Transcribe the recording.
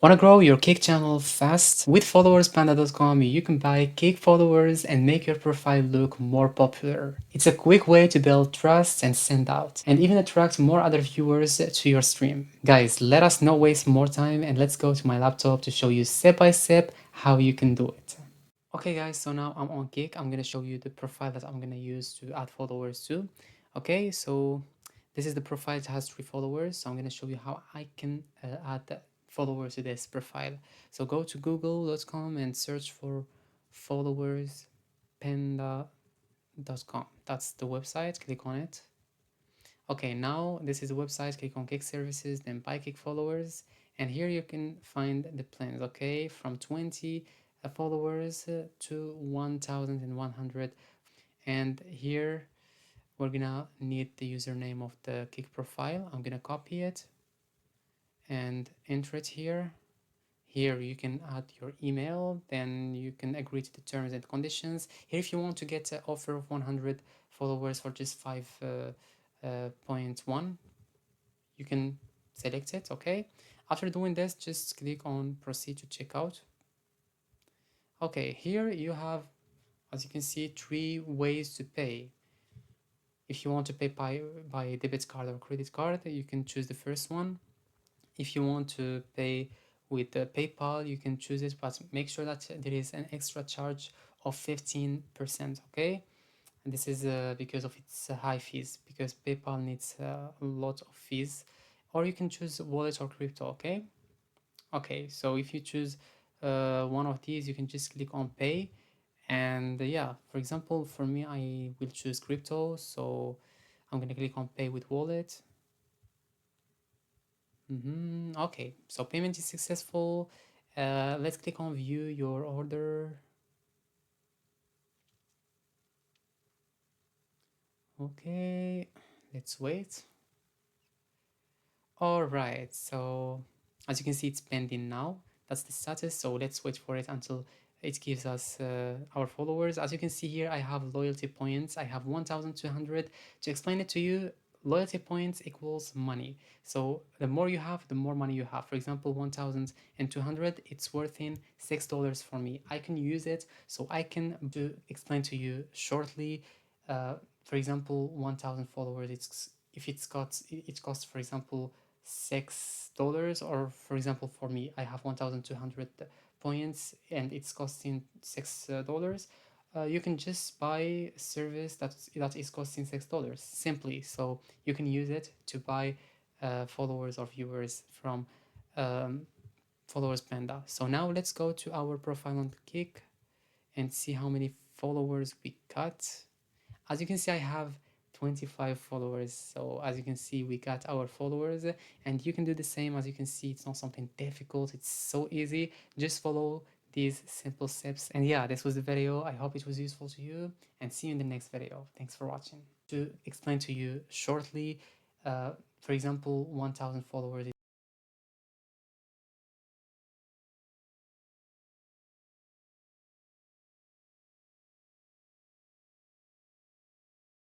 Want to grow your Cake channel fast? With followerspanda.com, you can buy Cake followers and make your profile look more popular. It's a quick way to build trust and stand out, and even attract more other viewers to your stream. Guys, let us not waste more time and let's go to my laptop to show you step by step how you can do it. Okay guys, so now I'm on Cake. I'm gonna show you the profile that I'm gonna use to add followers to. Okay, so this is the profile. It has 3 followers, so I'm gonna show you how I can add followers to this profile. So go to google.com and search for followerspanda.com. That's the website. Click on it. Okay, now this is the website. Click on Cake services, then buy Cake followers, and here you can find the plans. Okay, from 20 followers to 1,100, and here we're gonna need the username of the Cake profile. I'm gonna copy it and enter it here. Here you can add your email, then you can agree to the terms and conditions. Here, if you want to get an offer of 100 followers for just 5.1, you can select it. Okay, after doing this, just click on proceed to checkout. Okay, here you have, as you can see, 3 ways to pay. If you want to pay by debit card or credit card, you can choose the first one. If you want to pay with PayPal, you can choose it, but make sure that there is an extra charge of 15%. Okay, and this is because of its high fees, because PayPal needs a lot of fees. Or you can choose wallet or crypto. Okay, so if you choose one of these, you can just click on pay, and yeah, for example, for me, I will choose crypto, so I'm gonna click on pay with wallet. Okay, so payment is successful. Let's click on view your order. Okay, let's wait. All right, so as you can see, it's pending now. That's the status. So let's wait for it until it gives us our followers. As you can see here, I have loyalty points. I have 1,200. To explain it to you, loyalty points equals money. So the more you have, the more money you have. For example, 1,200, it's worth in $6 for me. I can use it, so I can explain to you shortly. For example, 1,000 followers, it's if it costs, for example, $6, or for example, for me, I have 1,200 points and it's costing $6. You can just buy a service that is costing $6 simply, so you can use it to buy followers or viewers from Followers Panda. So now let's go to our profile on Kick and see how many followers we got. As you can see, I have 25 followers. So as you can see, we got our followers, and you can do the same. As you can see, it's not something difficult. It's so easy. Just follow these simple steps. And yeah, this was the video. I hope it was useful to you, and see you in the next video. Thanks for watching. To explain to you shortly, for example, 1,000 followers